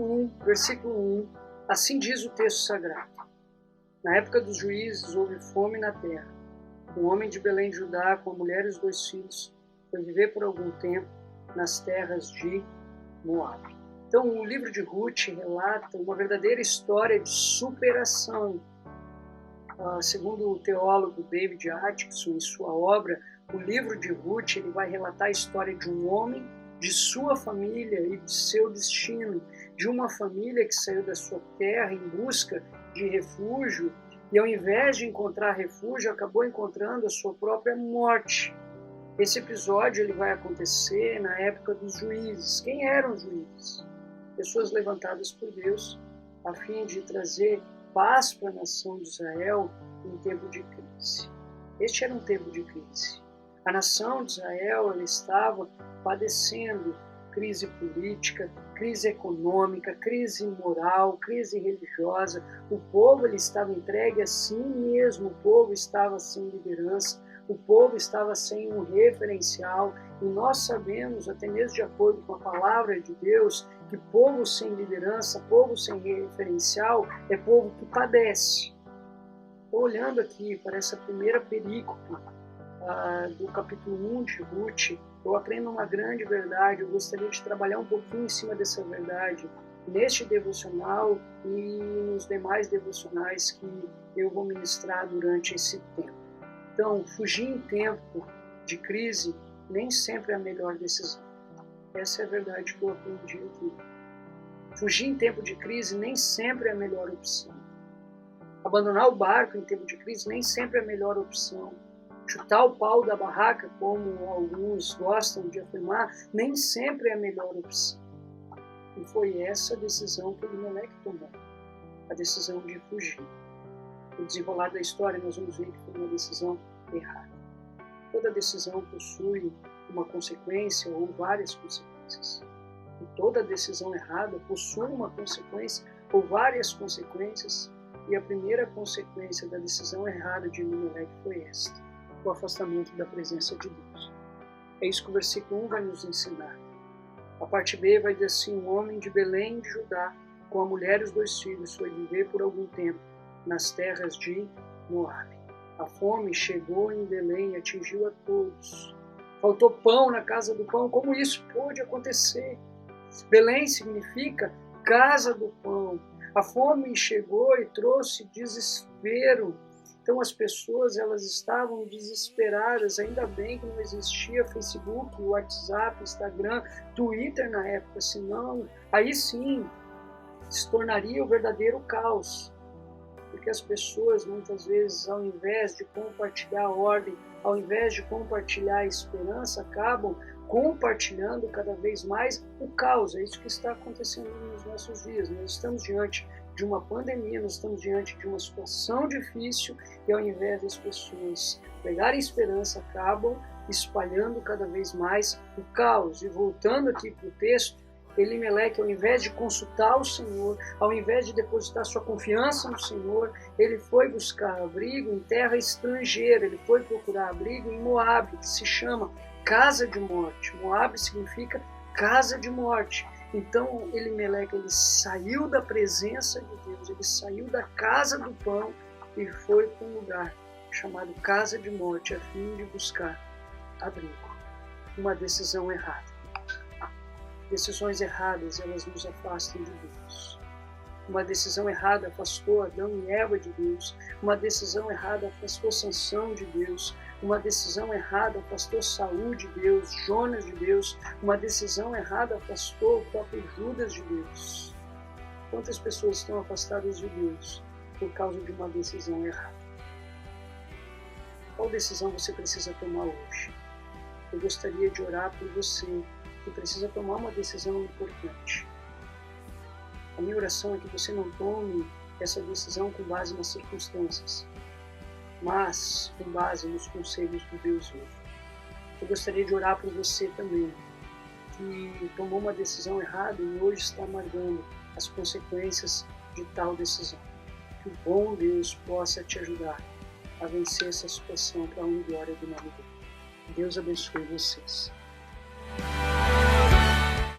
1, versículo 1, assim diz o texto sagrado. Na época dos juízes houve fome na terra. Um homem de Belém de Judá, com a mulher e os 2 filhos, foi viver por algum tempo nas terras de Moabe. Então, o livro de Ruth relata uma verdadeira história de superação. Segundo o teólogo David Atkinson, em sua obra, o livro de Ruth ele vai relatar a história de um homem, de sua família e de seu destino, de uma família que saiu da sua terra em busca de refúgio e, ao invés de encontrar refúgio, acabou encontrando a sua própria morte. Esse episódio ele vai acontecer na época dos juízes. Quem eram os juízes? Pessoas levantadas por Deus a fim de trazer paz para a nação de Israel em tempo de crise. Este era um tempo de crise. A nação de Israel ela estava padecendo crise política, crise econômica, crise moral, crise religiosa. O povo ele estava entregue a si mesmo, o povo estava sem liderança, o povo estava sem um referencial. E nós sabemos, até mesmo de acordo com a palavra de Deus, que povo sem liderança, povo sem referencial, é povo que padece. Estou olhando aqui para essa primeira perícope do capítulo 1 de Ruth, eu aprendo uma grande verdade. Eu gostaria de trabalhar um pouquinho em cima dessa verdade neste devocional e nos demais devocionais que eu vou ministrar durante esse tempo. Então, fugir em tempo de crise nem sempre é a melhor decisão. Essa é a verdade que eu aprendi aqui. Fugir em tempo de crise nem sempre é a melhor opção. Abandonar o barco em tempo de crise nem sempre é a melhor opção. Chutar o pau da barraca, como alguns gostam de afirmar, nem sempre é a melhor opção. E foi essa a decisão que Elimeleque tomou, a decisão de fugir. No desenrolar da história, nós vamos ver que foi uma decisão errada. Toda decisão possui uma consequência ou várias consequências. E toda decisão errada possui uma consequência ou várias consequências. E a primeira consequência da decisão errada de Elimeleque foi esta: o afastamento da presença de Deus. É isso que o versículo 1 vai nos ensinar. A parte B vai dizer assim: um homem de Belém de Judá, com a mulher e os 2 filhos, foi viver por algum tempo nas terras de Moabe. A fome chegou em Belém e atingiu a todos. Faltou pão na casa do pão. Como isso pôde acontecer? Belém significa casa do pão. A fome chegou e trouxe desespero. Então as pessoas elas estavam desesperadas. Ainda bem que não existia Facebook, WhatsApp, Instagram, Twitter na época, senão aí sim se tornaria o verdadeiro caos. Porque as pessoas muitas vezes, ao invés de compartilhar a ordem, ao invés de compartilhar a esperança, acabam compartilhando cada vez mais o caos. É isso que está acontecendo nos nossos dias. Nós estamos diante de uma pandemia, nós estamos diante de uma situação difícil e, ao invés das pessoas pegarem esperança, acabam espalhando cada vez mais o caos. E voltando aqui para o texto, Elimeleque, ao invés de consultar o Senhor, ao invés de depositar sua confiança no Senhor, ele foi buscar abrigo em terra estrangeira, ele foi procurar abrigo em Moabe, que se chama casa de morte. Moabe significa casa de morte. Então Elimeleque ele saiu da presença de Deus, ele saiu da casa do pão e foi para um lugar chamado casa de morte a fim de buscar abrigo. Uma decisão errada. Decisões erradas, elas nos afastam de Deus. Uma decisão errada afastou Adão e Eva de Deus. Uma decisão errada afastou Sansão de Deus. Uma decisão errada afastou Saul de Deus, Jonas de Deus. Uma decisão errada afastou o próprio Judas de Deus. Quantas pessoas estão afastadas de Deus por causa de uma decisão errada? Qual decisão você precisa tomar hoje? Eu gostaria de orar por você que precisa tomar uma decisão importante. A minha oração é que você não tome essa decisão com base nas circunstâncias, mas com base nos conselhos do Deus vivo. Eu gostaria de orar por você também, que tomou uma decisão errada e hoje está amargando as consequências de tal decisão. Que o bom Deus possa te ajudar a vencer essa situação para a honra e glória do nome dele. Deus abençoe vocês.